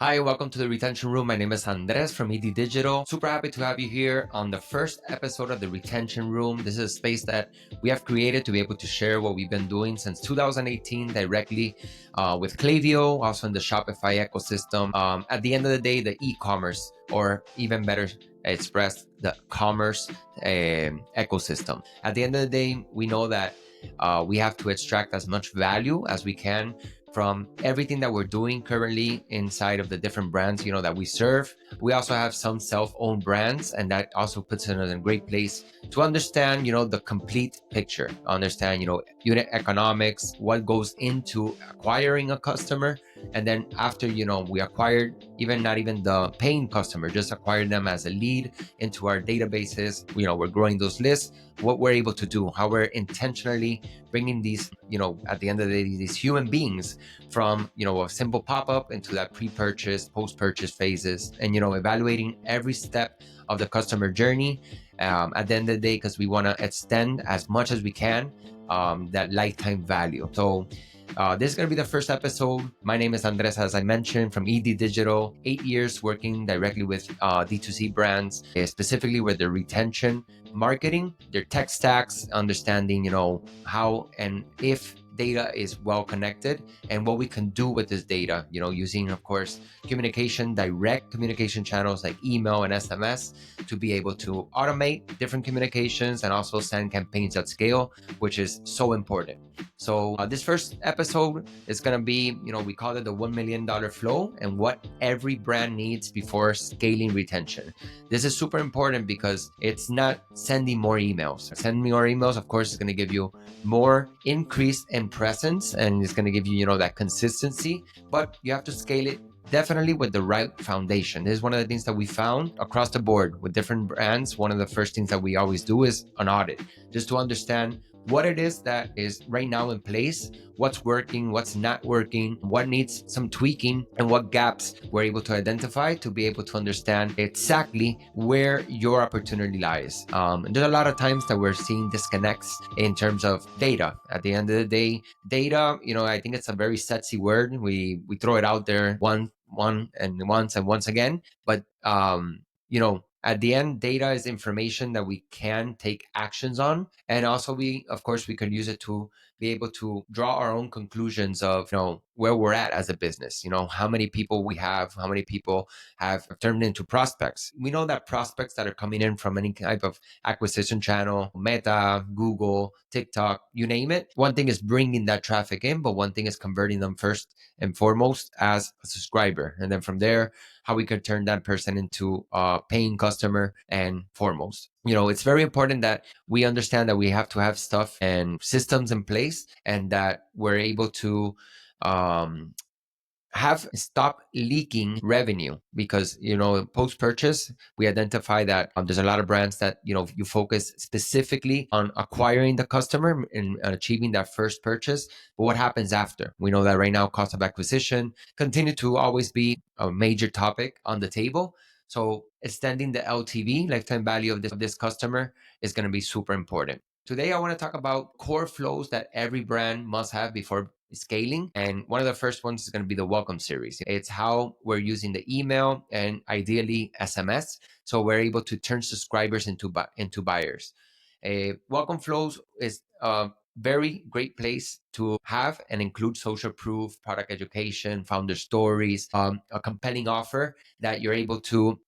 Hi, welcome to the Retention Room. My name is Andres from ED Digital. Super happy to have you here on the first episode of the Retention Room. This is a space that we have created to be able to share what we've been doing since 2018 directly with Klaviyo, also in the Shopify ecosystem. At the end of the day, the e-commerce, or even better expressed, the commerce ecosystem. At the end of the day, we know that we have to extract as much value as we can from everything that we're doing currently inside of the different brands that we serve. We also have some self-owned brands, and that also puts us in a great place to understand the complete picture, understand unit economics, what goes into acquiring a customer. And then after we acquired, even not even the paying customer, just acquired them as a lead into our databases, we're growing those lists, what we're able to do, how we're intentionally bringing these, at the end of the day, these human beings from a simple pop-up into that pre-purchase, post-purchase phases, and evaluating every step of the customer journey at the end of the day, because we want to extend as much as we can that lifetime value. So this is going to be the first episode. My name is Andres, as I mentioned, from ED Digital. 8 years working directly with D2C brands, specifically with their retention marketing, their tech stacks, understanding how and if data is well connected and what we can do with this data, using, of course, direct communication channels like email and SMS to be able to automate different communications and also send campaigns at scale, which is so important. So this first episode is going to be, we call it the $1 million flow and what every brand needs before scaling retention. This is super important because it's not sending more emails. Sending more emails, of course, is going to give you more increase in presence, and it's going to give you, that consistency, but you have to scale it definitely with the right foundation. This is one of the things that we found across the board with different brands. One of the first things that we always do is an audit, just to understand what it is that is right now in place, what's working, what's not working, what needs some tweaking, and what gaps we're able to identify to be able to understand exactly where your opportunity lies. And there's a lot of times that we're seeing disconnects in terms of data. At the end of the day, data, I think it's a very sexy word. We throw it out there once and once again, but at the end, data is information that we can take actions on. And also of course, we can use it to be able to draw our own conclusions of, where we're at as a business, how many people we have, how many people have turned into prospects. We know that prospects that are coming in from any type of acquisition channel, Meta, Google, TikTok, you name it. One thing is bringing that traffic in, but one thing is converting them first and foremost as a subscriber. And then from there, how we could turn that person into a paying customer and foremost. It's very important that we understand that we have to have stuff and systems in place, and that we're able to have stop leaking revenue, because post purchase we identify that there's a lot of brands that you focus specifically on acquiring the customer and achieving that first purchase, but what happens after? We know that right now cost of acquisition continue to always be a major topic on the table. So extending the LTV, lifetime value of this customer, is going to be super important. Today I want to talk about core flows that every brand must have before scaling. And one of the first ones is going to be the welcome series. It's how we're using the email and ideally SMS, so we're able to turn subscribers into buyers. Welcome flows is a very great place to have and include social proof, product education, founder stories, a compelling offer that you're able to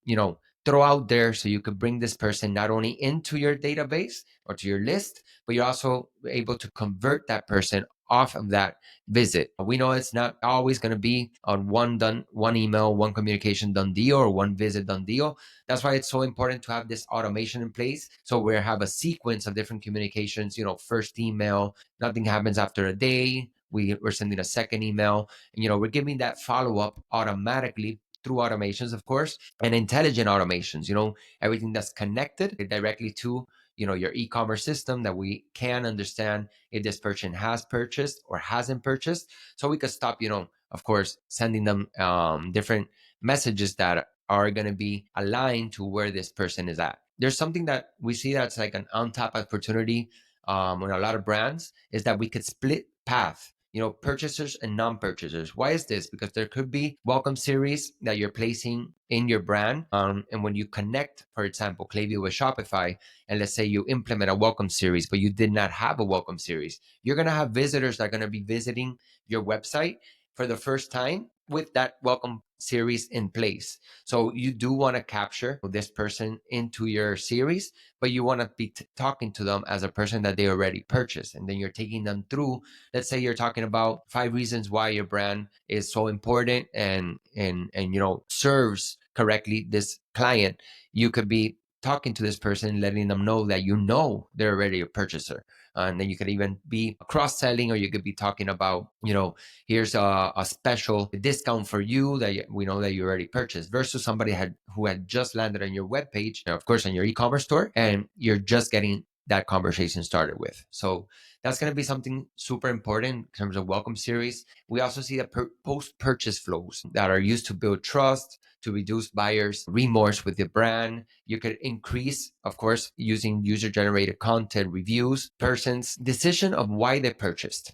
throw out there, so you could bring this person not only into your database or to your list, but you're also able to convert that person off of that visit. We know it's not always going to be on one email, one communication done deal, or one visit done deal. That's why it's so important to have this automation in place, so we have a sequence of different communications. First email, nothing happens after a day, we're sending a second email, and we're giving that follow-up automatically through automations, of course, and intelligent automations, everything that's connected directly to your e-commerce system, that we can understand if this person has purchased or hasn't purchased, so we could stop of course sending them different messages that are going to be aligned to where this person is at. There's something that we see that's like an untapped opportunity with a lot of brands, is that we could split path purchasers and non-purchasers. Why is this? Because there could be welcome series that you're placing in your brand. And when you connect, for example, Klaviyo with Shopify, and let's say you implement a welcome series, but you did not have a welcome series, you're going to have visitors that are going to be visiting your website for the first time with that welcome series in place. So you do want to capture this person into your series, but you want to be talking to them as a person that they already purchased. And then you're taking them through, let's say you're talking about 5 reasons why your brand is so important and serves correctly this client. You could be talking to this person, letting them know that they're already a purchaser. And then you could even be cross-selling, or you could be talking about, here's a special discount for you that we know that you already purchased, versus somebody who had just landed on your webpage, of course, on your e-commerce store, and you're just getting that conversation started with. So that's going to be something super important in terms of welcome series. We also see the post-purchase flows that are used to build trust, to reduce buyers' remorse with the brand. You could increase, of course, using user-generated content, reviews, person's decision of why they purchased.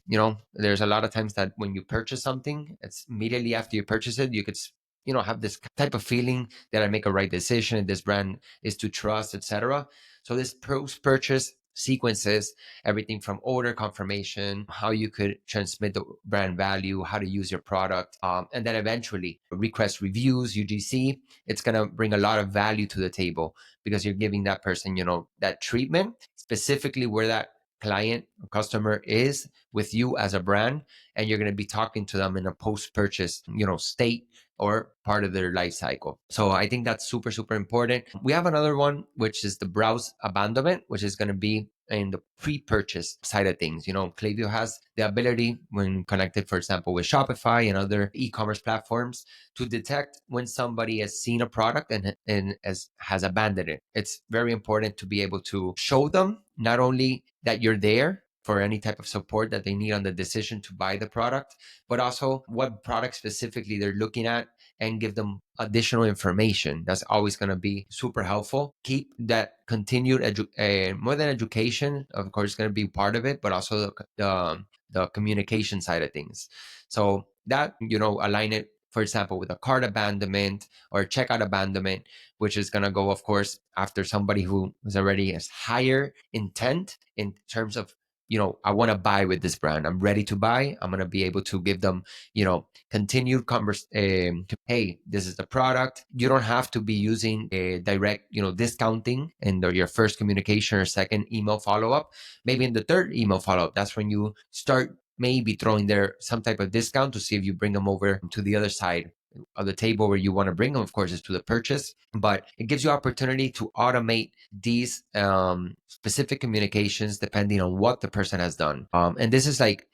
There's a lot of times that when you purchase something, it's immediately after you purchase it, you could have this type of feeling that I make a right decision, this brand is to trust, etc. So this post-purchase sequences everything from order confirmation, how you could transmit the brand value, how to use your product, and then eventually request reviews, UGC. It's going to bring a lot of value to the table because you're giving that person, that treatment specifically where that client or customer is with you as a brand, and you're going to be talking to them in a post-purchase, state or part of their life cycle. So I think that's super, super important. We have another one, which is the browse abandonment, which is going to be in the pre-purchase side of things. Klaviyo has the ability, when connected, for example, with Shopify and other e-commerce platforms, to detect when somebody has seen a product and has abandoned it. It's very important to be able to show them not only that you're there for any type of support that they need on the decision to buy the product, but also what product specifically they're looking at, and give them additional information. That's always going to be super helpful. Keep that continued more than education, of course, going to be part of it, but also the communication side of things. So that, align it, for example, with a cart abandonment or checkout abandonment, which is going to go, of course, after somebody who is already has higher intent in terms of, I want to buy with this brand. I'm ready to buy. I'm going to be able to give them, continued hey, this is the product. You don't have to be using a direct, discounting in your first communication or second email follow-up. Maybe in the third email follow-up, that's when you start maybe throwing there some type of discount to see if you bring them over to the other side of the table where you want to bring them, of course, is to the purchase. But it gives you opportunity to automate these specific communications depending on what the person has done. And this is like,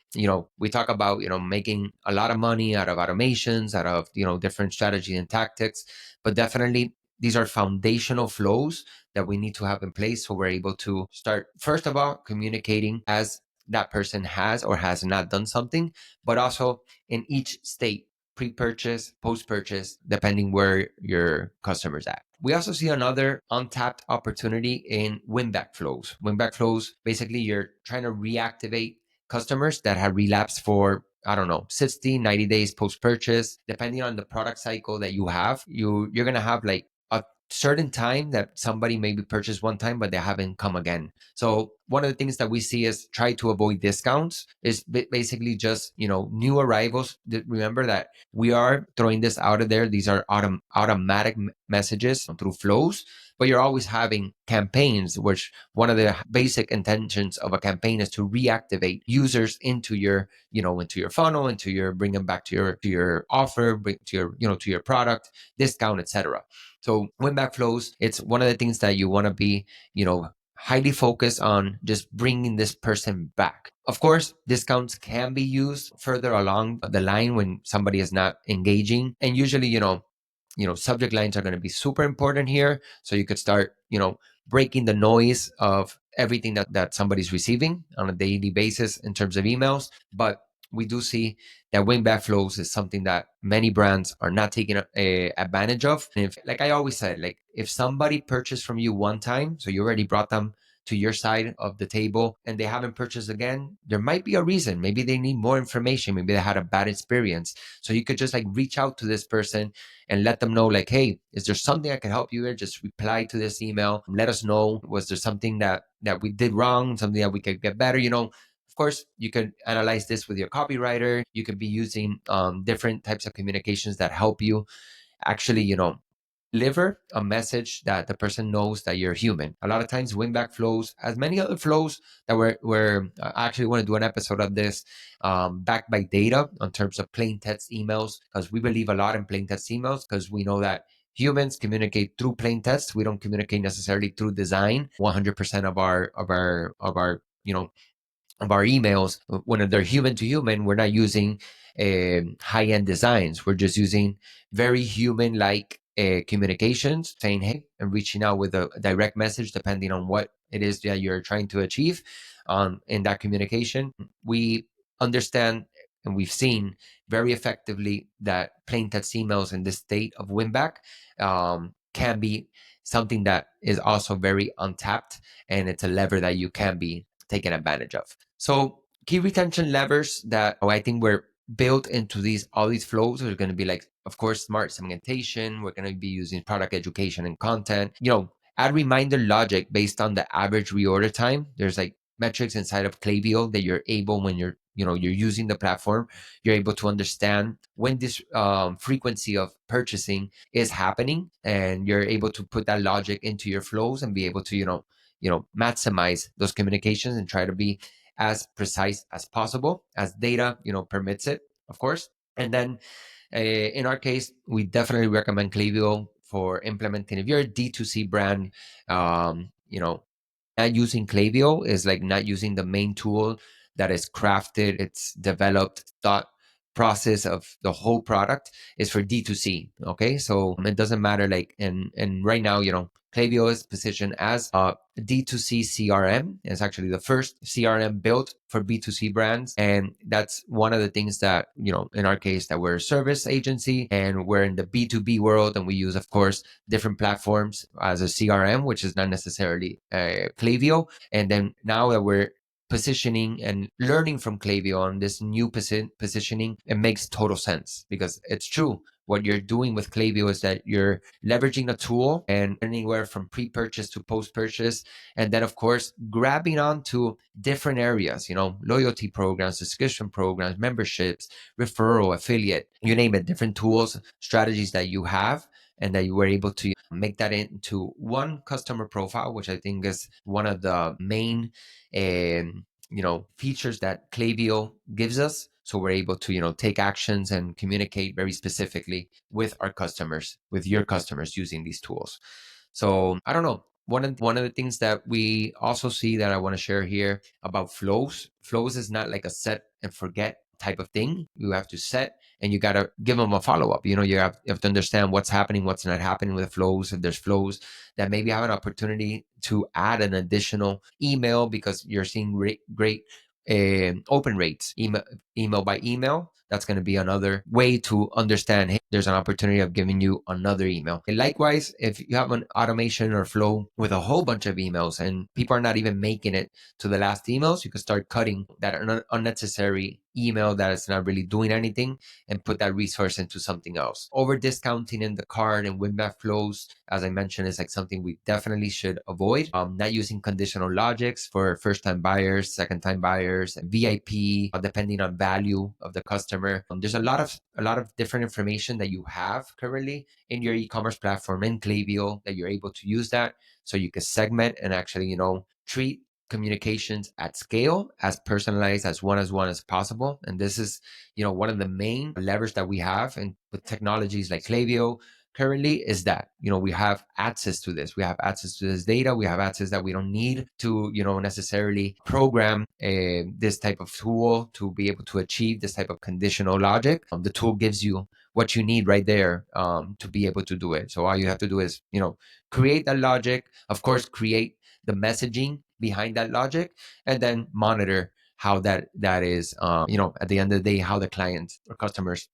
we talk about, making a lot of money out of automations, out of, different strategies and tactics, but definitely these are foundational flows that we need to have in place. So we're able to start, first of all, communicating as that person has or has not done something, but also in each state, pre-purchase, post-purchase, depending where your customer's at. We also see another untapped opportunity in win-back flows. Win-back flows, basically you're trying to reactivate customers that have relapsed for, I don't know, 60, 90 days post-purchase. Depending on the product cycle that you have, you're going to have like a certain time that somebody maybe purchased one time, but they haven't come again. So one of the things that we see is try to avoid discounts is basically just, new arrivals. Remember that we are throwing this out of there. These are automatic messages through flows, but you're always having campaigns, which one of the basic intentions of a campaign is to reactivate users into your, into your funnel, bring them back to your offer, bring to your product, discount, etc. So win back flows, it's one of the things that you want to be, highly focused on just bringing this person back. Of course, discounts can be used further along the line when somebody is not engaging. And usually, subject lines are going to be super important here. So you could start, breaking the noise of everything that somebody's receiving on a daily basis in terms of emails. But we do see that win back flows is something that many brands are not taking advantage of. And if, like I always said, like if somebody purchased from you one time, so you already brought them to your side of the table and they haven't purchased again, there might be a reason. Maybe they need more information. Maybe they had a bad experience. So you could just like reach out to this person and let them know, like, hey, is there something I can help you with? Just reply to this email. Let us know. Was there something that we did wrong? Something that we could get better? Of course, you can analyze this with your copywriter. You could be using different types of communications that help you actually, deliver a message that the person knows that you're human. A lot of times, win back flows, as many other flows that we're I actually want to do an episode of this, backed by data in terms of plain text emails, because we believe a lot in plain text emails because we know that humans communicate through plain text. We don't communicate necessarily through design. 100% of our emails, when they're human to human, we're not using high end designs. We're just using very human like communications, saying hey and reaching out with a direct message depending on what it is that you're trying to achieve in that communication. We understand and we've seen very effectively that plain text emails in this state of winback can be something that is also very untapped, and it's a lever that you can be taken advantage of. So key retention levers that I think were built into all these flows are going to be like, of course, smart segmentation. We're going to be using product education and content. Add reminder logic based on the average reorder time. There's like metrics inside of Klaviyo that you're able, when you're using the platform, you're able to understand when this frequency of purchasing is happening, and you're able to put that logic into your flows and be able to maximize those communications and try to be as precise as possible as data permits it, of course. And then in our case, we definitely recommend Klaviyo for implementing. If you're a D2C brand, not using Klaviyo is like not using the main tool that is crafted, it's developed, thought process of the whole product is for D2C. Okay. So it doesn't matter, like, and right now, Klaviyo is positioned as a D2C CRM. It's actually the first CRM built for B2C brands. And that's one of the things that, in our case, that we're a service agency and we're in the B2B world. And we use, of course, different platforms as a CRM, which is not necessarily Klaviyo. And then now that we're positioning and learning from Klaviyo on this new positioning, it makes total sense because it's true. What you're doing with Klaviyo is that you're leveraging a tool and anywhere from pre-purchase to post-purchase, and then of course grabbing onto different areas, loyalty programs, subscription programs, memberships, referral, affiliate, you name it, different tools, strategies that you have, and that you were able to make that into one customer profile, which I think is one of the main features that Klaviyo gives us. So we're able to take actions and communicate very specifically with our customers, with your customers, using these tools. So I don't know. One of the things that we also see that I want to share here about flows. Flows is not like a set and forget type of thing. You have to set and you got to give them a follow up. You have to understand what's happening, what's not happening with flows. If there's flows that maybe have an opportunity to add an additional email because you're seeing great open rates, email by email, that's going to be another way to understand, hey, there's an opportunity of giving you another email. And likewise, if you have an automation or flow with a whole bunch of emails and people are not even making it to the last emails, you can start cutting that unnecessary email that is not really doing anything and put that resource into something else. Over discounting in the cart and win-back flows, as I mentioned, is like something we definitely should avoid. Not using conditional logics for first-time buyers, second-time buyers, VIP, depending on value of the customer. There's a lot of different information that you have currently in your e-commerce platform in Klaviyo that you're able to use that, so you can segment and actually treat communications at scale, as personalized as one as possible. And this is one of the main levers that we have, and with technologies like Klaviyo currently, is that we have access to this. We have access to this data. We have access that we don't need to necessarily program this type of tool to be able to achieve this type of conditional logic. The tool gives you what you need right there to be able to do it. So all you have to do is create that logic, of course, create the messaging behind that logic, and then monitor how that is at the end of the day, how the clients or customers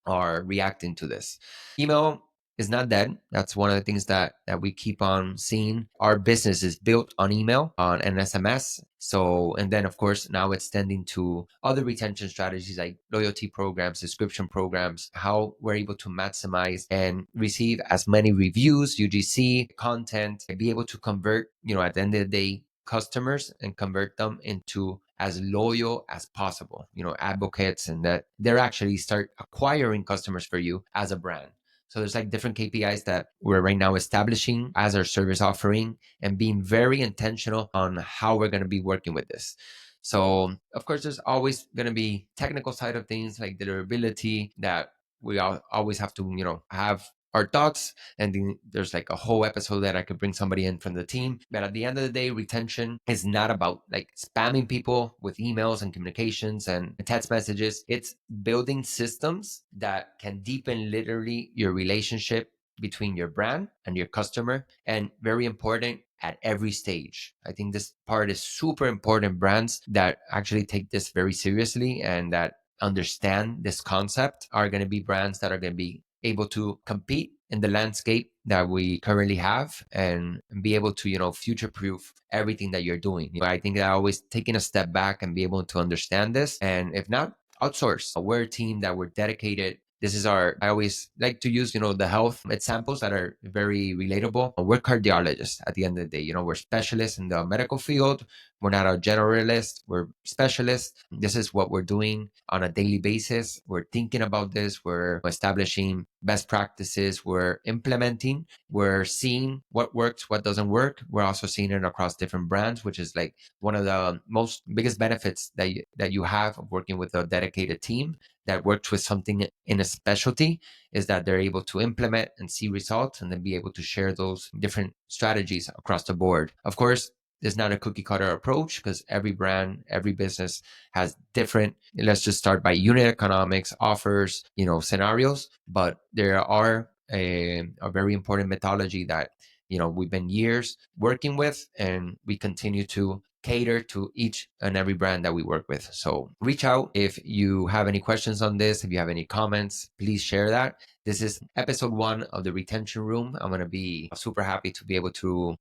are reacting to this. Email is not dead. That's one of the things that we keep on seeing. Our business is built on email, on an SMS. So, and then of course now extending to other retention strategies like loyalty programs, subscription programs, how we're able to maximize and receive as many reviews, UGC, content, and be able to convert, at the end of the day, customers and convert them into as loyal as possible, advocates, and that they're actually start acquiring customers for you as a brand. So there's like different KPIs that we're right now establishing as our service offering and being very intentional on how we're going to be working with this. So of course, there's always going to be technical side of things like deliverability that we always have to, have our thoughts. And then there's like a whole episode that I could bring somebody in from the team. But at the end of the day, retention is not about like spamming people with emails and communications and text messages. It's building systems that can deepen literally your relationship between your brand and your customer. And very important, at every stage. I think this part is super important. Brands that actually take this very seriously and that understand this concept are going to be brands that are going to be able to compete in the landscape that we currently have and be able to, future proof everything that you're doing. I think that always taking a step back and be able to understand this. And if not, outsource. We're a team that we're dedicated. This is I always like to use, the health examples that are very relatable. We're cardiologists at the end of the day. We're specialists in the medical field. We're not a generalist. We're specialists. This is what we're doing on a daily basis. We're thinking about this. We're establishing best practices. We're implementing. We're seeing what works, what doesn't work. We're also seeing it across different brands, which is like one of the most biggest benefits that you have of working with a dedicated team that works with something in a specialty is that they're able to implement and see results and then be able to share those different strategies across the board. Of course, there's not a cookie cutter approach because every brand, every business has different, let's just start by unit economics, offers, scenarios, but there are a very important methodology that, we've been years working with and we continue to cater to each and every brand that we work with. So reach out if you have any questions on this, if you have any comments, please share that. This is episode 1 of the retention room. I'm going to be super happy to be able to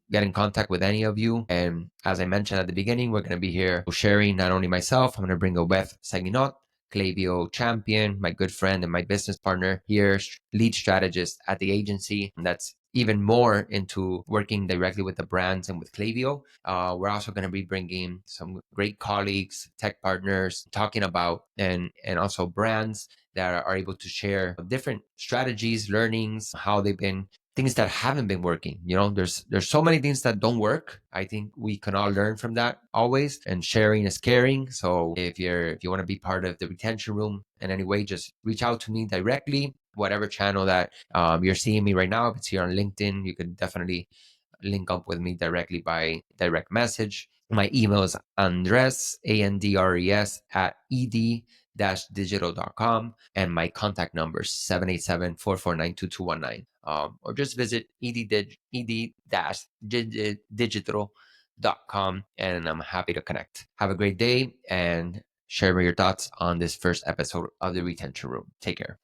get in contact with any of you. And as I mentioned at the beginning, we're going to be here sharing not only myself, I'm going to bring Obeth Saginot, Clavio champion, my good friend and my business partner here, lead strategist at the agency. And that's even more into working directly with the brands and with Clavio. We're also going to be bringing some great colleagues, tech partners, talking about and also brands that are able to share different strategies, learnings, how they've been things that haven't been working. There's so many things that don't work. I think we can all learn from that always, and sharing is caring. So if you want to be part of the retention room in any way, just reach out to me directly, whatever channel that you're seeing me right now. If it's here on LinkedIn, you can definitely link up with me directly by direct message. My email is Andres, Andres, at ed-digital.com. And my contact number is 787-449-2219. Or just visit ed-digital.com and I'm happy to connect. Have a great day and share your thoughts on this first episode of the Retention Room. Take care.